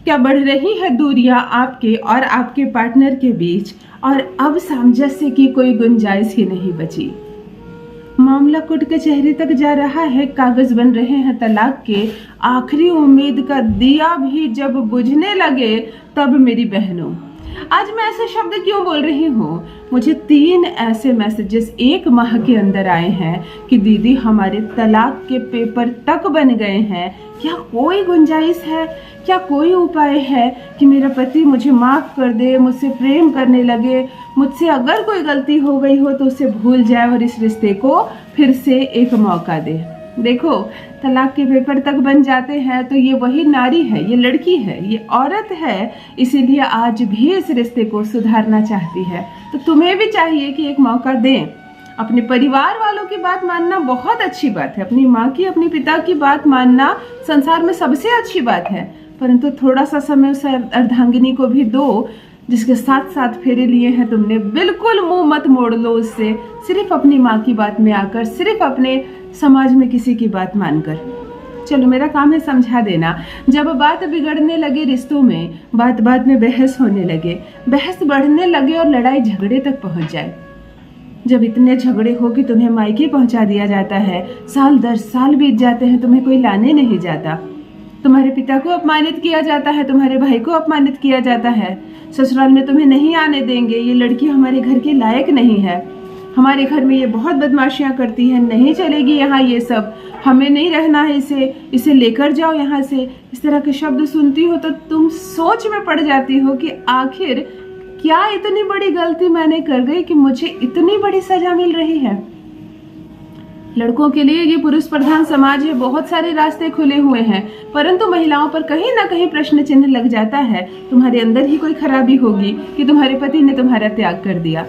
क्या बढ़ रही है दूरियां आपके और आपके पार्टनर के बीच, और अब सामंजस्य की कोई गुंजाइश ही नहीं बची। मामला कोर्ट कचहरी तक जा रहा है, कागज बन रहे हैं तलाक के। आखिरी उम्मीद का दिया भी जब बुझने लगे, तब मेरी बहनों। आज मैं ऐसे शब्द क्यों बोल रही हूँ? मुझे 3 ऐसे मैसेजेस 1 माह के अंदर आए हैं कि दीदी हमारे तलाक के पेपर तक बन गए हैं। क्या कोई गुंजाइश है? क्या कोई उपाय है कि मेरा पति मुझे माफ कर दे, मुझसे प्रेम करने लगे, मुझसे अगर कोई गलती हो गई हो तो उसे भूल जाए और इस रिश्ते को फिर से एक मौका दे। देखो, तलाक के पेपर तक बन जाते हैं तो ये वही नारी है, ये लड़की है, ये औरत है, इसीलिए आज भी इस रिश्ते को सुधारना चाहती है। तो तुम्हें भी चाहिए कि एक मौका दें। अपने परिवार वालों की बात मानना बहुत अच्छी बात है, अपनी माँ की, अपने पिता की बात मानना संसार में सबसे अच्छी बात है, परंतु थोड़ा सा समय उस अर्धांगिनी को भी दो जिसके साथ साथ फेरे लिए हैं तुमने। बिल्कुल मुंह मत मोड़ लो उससे, सिर्फ अपनी माँ की बात में आकर, सिर्फ अपने समाज में किसी की बात मानकर। चलो, मेरा काम है समझा देना। जब बात बिगड़ने लगे रिश्तों में, बात बात में बहस होने लगे, बहस बढ़ने लगे और लड़ाई झगड़े तक पहुंच जाए, जब इतने झगड़े हो कि तुम्हें मायके पहुंचा दिया जाता है, साल 10 साल बीत जाते हैं, तुम्हें कोई लाने नहीं जाता, तुम्हारे पिता को अपमानित किया जाता है, तुम्हारे भाई को अपमानित किया जाता है, ससुराल में तुम्हें नहीं आने देंगे, ये लड़की हमारे घर के लायक नहीं है, हमारे घर में ये बहुत बदमाशियां करती है, नहीं चलेगी यहाँ ये सब, हमें नहीं रहना है, इसे लेकर जाओ यहाँ से। इस तरह के शब्द सुनती हो तो तुम सोच में पड़ जाती हो कि आखिर क्या इतनी बड़ी गलती मैंने कर गई कि मुझे इतनी बड़ी सजा मिल रही है। लड़कों के लिए ये पुरुष प्रधान समाज है, बहुत सारे रास्ते खुले हुए हैं, परंतु महिलाओं पर कहीं ना कहीं प्रश्न चिन्ह लग जाता है। तुम्हारे अंदर ही कोई खराबी होगी कि तुम्हारे पति ने तुम्हारा त्याग कर दिया,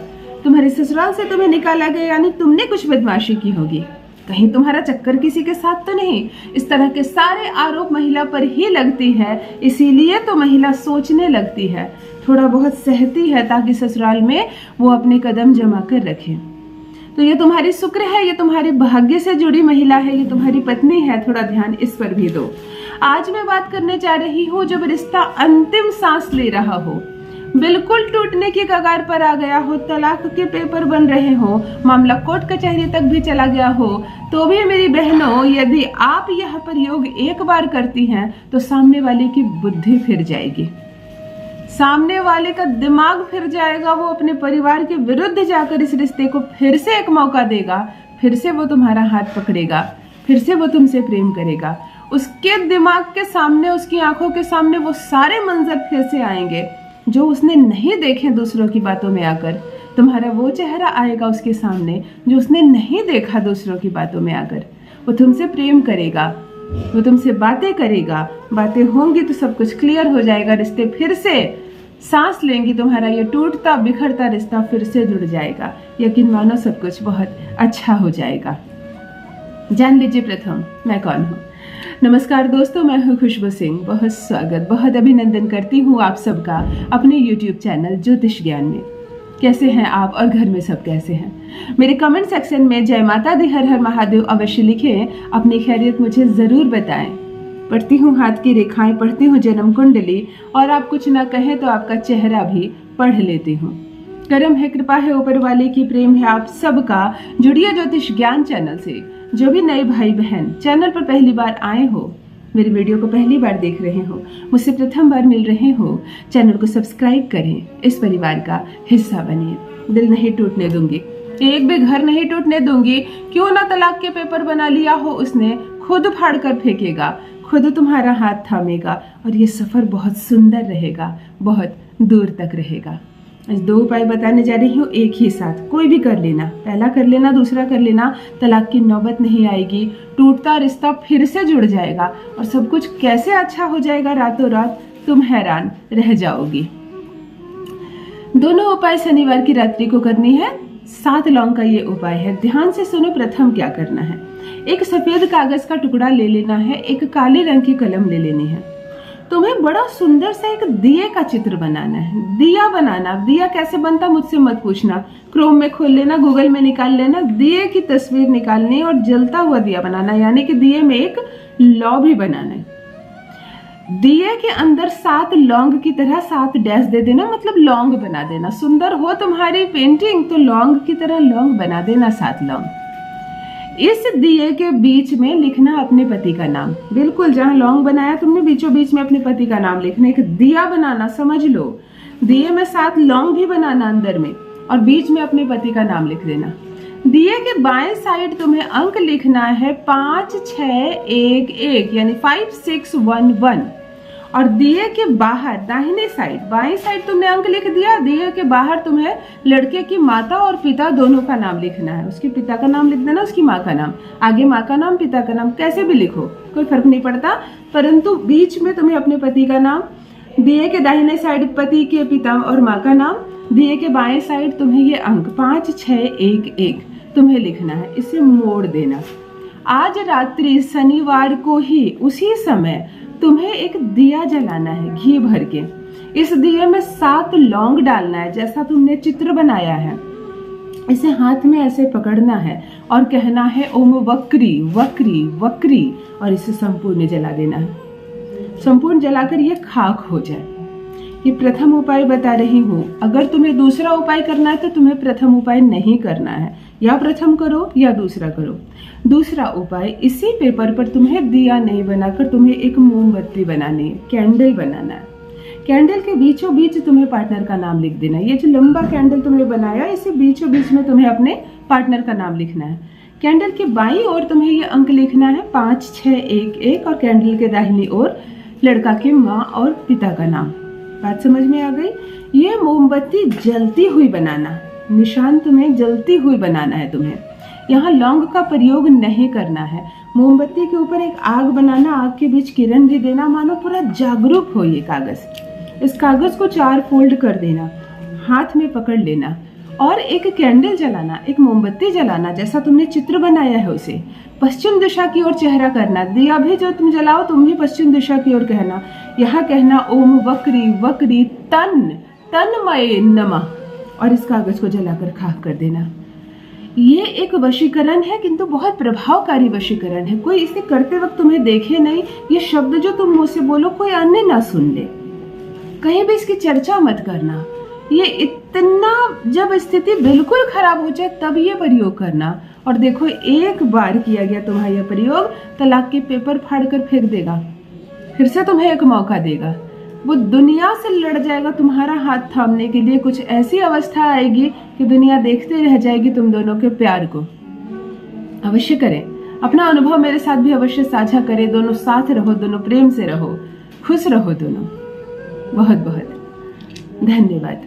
तुम्हारे ससुराल से तुम्हें निकाला गया, यानी तुमने कुछ बदमाशी की होगी, कहीं तुम्हारा चक्कर किसी के साथ तो नहीं। इस तरह के सारे आरोप महिला पर ही लगती है, इसीलिए तो महिला सोचने लगती है, थोड़ा बहुत सहती है ताकि ससुराल में वो अपने कदम जमा कर रखे। तो ये तुम्हारी शुक्र है, ये तुम्हारे भाग्य से जुड़ी महिला है, ये तुम्हारी पत्नी है, थोड़ा ध्यान इस पर भी दो। आज मैं बात करने जा रही हूँ जब रिश्ता अंतिम सांस ले रहा हो, बिल्कुल टूटने की कगार पर आ गया हो, तलाक के पेपर बन रहे हो, मामला कोर्ट कचहरी तक भी चला गया हो, तो भी मेरी बहनों, यदि आप यह प्रयोग एक बार करती हैं तो सामने वाले की बुद्धि फिर जाएगी, सामने वाले का दिमाग फिर जाएगा, वो अपने परिवार के विरुद्ध जाकर इस रिश्ते को फिर से एक मौका देगा, फिर से वो तुम्हारा हाथ पकड़ेगा, फिर से वो तुमसे प्रेम करेगा। उसके दिमाग के सामने, उसकी आंखों के सामने वो सारे मंजर फिर से आएंगे जो उसने नहीं देखे दूसरों की बातों में आकर। तुम्हारा वो चेहरा आएगा उसके सामने जो उसने नहीं देखा दूसरों की बातों में आकर। वो तुमसे प्रेम करेगा, वो तुमसे बातें करेगा, बातें होंगी तो सब कुछ क्लियर हो जाएगा, रिश्ते फिर से सांस लेंगी, तुम्हारा ये टूटता बिखरता रिश्ता फिर से जुड़ जाएगा। यकीन मानो सब कुछ बहुत अच्छा हो जाएगा। जान लीजिए प्रथम मैं कौन हूँ। नमस्कार दोस्तों, मैं हूँ खुशबू सिंह। बहुत स्वागत, बहुत अभिनंदन करती हूँ आप सबका अपने YouTube चैनल ज्योतिष ज्ञान में। कैसे हैं आप और घर में सब कैसे हैं? मेरे कमेंट सेक्शन में जय माता दी, हर हर महादेव अवश्य लिखें, अपनी खैरियत मुझे ज़रूर बताएं। पढ़ती हूँ हाथ की रेखाएं, पढ़ती हूँ जन्म कुंडली, और आप कुछ ना कहें तो आपका चेहरा भी पढ़ लेती हूँ। करम है, कृपा है ऊपर वाले की, प्रेम है आप सबका। जुड़िए ज्योतिष ज्ञान चैनल से। जो भी नए भाई बहन चैनल पर पहली बार आए हो, मेरे वीडियो को पहली बार देख रहे हो, मुझसे प्रथम बार मिल रहे हो, चैनल को सब्सक्राइब करें, इस परिवार का हिस्सा बनिए। दिल नहीं टूटने दूंगी, एक भी घर नहीं टूटने दूंगी। क्यों ना तलाक के पेपर बना लिया हो उसने, खुद फाड़ कर फेंकेगा, खुद तुम्हारा हाथ थामेगा, और ये सफर बहुत सुंदर रहेगा, बहुत दूर तक रहेगा। आज 2 उपाय बताने जा रही हूँ, एक ही साथ कोई भी कर लेना, पहला कर लेना, दूसरा कर लेना, तलाक की नौबत नहीं आएगी, टूटता रिश्ता फिर से जुड़ जाएगा, और सब कुछ कैसे अच्छा हो जाएगा रातों रात, तुम हैरान रह जाओगी। दोनों उपाय शनिवार की रात्रि को करनी है। 7 लौंग का ये उपाय है। ध्यान से सुनो। प्रथम क्या करना है, एक सफेद कागज का टुकड़ा ले लेना है, एक काले रंग की कलम ले लेनी है। तुम्हें बड़ा सुंदर सा एक दिए का चित्र बनाना है। दिया बनाना, दिया कैसे बनता मुझसे मत पूछना, क्रोम में खोल लेना, गूगल में निकाल लेना, दिए की तस्वीर निकालनी और जलता हुआ दिया बनाना, यानी कि दिए में एक लौ भी बनाना है। दिए के अंदर 7 लौंग की तरह 7 डैश दे देना, मतलब लौंग बना देना। सुंदर हो तुम्हारी पेंटिंग तो लौंग की तरह लौंग बना देना, 7 लौंग। इस दिए के बीच में लिखना अपने पति का नाम। बिल्कुल जहां लौंग बनाया तुमने बीचों बीच में अपने पति का नाम लिखना। एक दिया बनाना, समझ लो, दिए में 7 लौंग भी बनाना अंदर में, और बीच में अपने पति का नाम लिख देना। दिए के बाएं साइड तुम्हें अंक लिखना है 5 6 1 1, यानी 5 6 1 1। और दिए के बाहर दाहिने साइड, बाएं साइड तुमने अंक लिख दिया, दिए के बाहर तुम्हें लड़के की माता और पिता दोनों का नाम लिखना है। उसके पिता का नाम लिख देना, उसकी माँ का नाम, आगे माँ का नाम पिता का नाम, कैसे भी लिखो कोई फर्क नहीं पड़ता, परंतु बीच में तुम्हें अपने पति का नाम, दिए के दाहिने साइड पति के पिता और माँ का नाम, दिए के बाएं साइड तुम्हें ये अंक 5 6 1 1 तुम्हें लिखना है। इसे मोड़ देना। आज रात्रि शनिवार को ही उसी समय तुम्हें एक दिया जलाना है घी भर के। इस दिए में 7 लौंग डालना है जैसा तुमने चित्र बनाया है। इसे हाथ में ऐसे पकड़ना है और कहना है ओम वक्री वक्री वक्री, और इसे संपूर्ण जला देना है। संपूर्ण जलाकर ये खाक हो जाए। ये प्रथम उपाय बता रही हूँ। अगर तुम्हें दूसरा उपाय करना है तो तुम्हें प्रथम उपाय नहीं करना है, या प्रथम करो या दूसरा करो। दूसरा उपाय, इसी पेपर पर तुम्हें दिया नहीं बनाकर तुम्हें एक मोमबत्ती बनानी है, कैंडल बनाना है। कैंडल के बीचों बीच तुम्हें पार्टनर का नाम लिख देना है। ये जो लंबा कैंडल तुमने बनाया, इसे बीचों बीच में तुम्हें अपने पार्टनर का नाम लिखना है। कैंडल के बाईं ओर तुम्हें ये अंक लिखना है 5 6 1 1, और कैंडल के दाहिनी ओर लड़का की माँ और पिता का नाम। बात समझ में आ गई? ये मोमबत्ती जलती हुई बनाना, निशान तुम्हें जलती हुई बनाना है। तुम्हें यहाँ लौंग का प्रयोग नहीं करना है। मोमबत्ती के ऊपर एक आग बनाना, आग के बीच किरण भी देना, मानो पूरा जागरूक हो ये कागज। इस कागज को 4 फोल्ड कर देना, हाथ में पकड़ लेना और एक कैंडल जलाना, एक मोमबत्ती जलाना जैसा तुमने चित्र बनाया है उसे पश्चिम दिशा की ओर चेहरा करना। दिया भी जो तुम जलाओ तुम भी पश्चिम दिशा की ओर कहना। यहाँ कहना ओम वक्री वक्री तन्मय नमः, और इस कागज को जलाकर खाक कर देना। ये एक वशीकरण है, किंतु बहुत प्रभावकारी वशीकरण है। कोई इसे करते वक्त तुम्हें देखे नहीं। ये शब्द जो तुम मुझसे बोलो कोई अन्य ना सुन ले, कहीं भी इसकी चर्चा मत करना। ये इतना, जब स्थिति बिल्कुल खराब हो जाए तब ये प्रयोग करना। और देखो, एक बार किया गया तुम्हारा यह प्रयोग, तलाक के पेपर फाड़ कर फेंक देगा, फिर से तुम्हें एक मौका देगा। वो दुनिया से लड़ जाएगा तुम्हारा हाथ थामने के लिए। कुछ ऐसी अवस्था आएगी कि दुनिया देखते रह जाएगी तुम दोनों के प्यार को। अवश्य करें, अपना अनुभव मेरे साथ भी अवश्य साझा करें। दोनों साथ रहो, दोनों प्रेम से रहो, खुश रहो दोनों। बहुत बहुत धन्यवाद।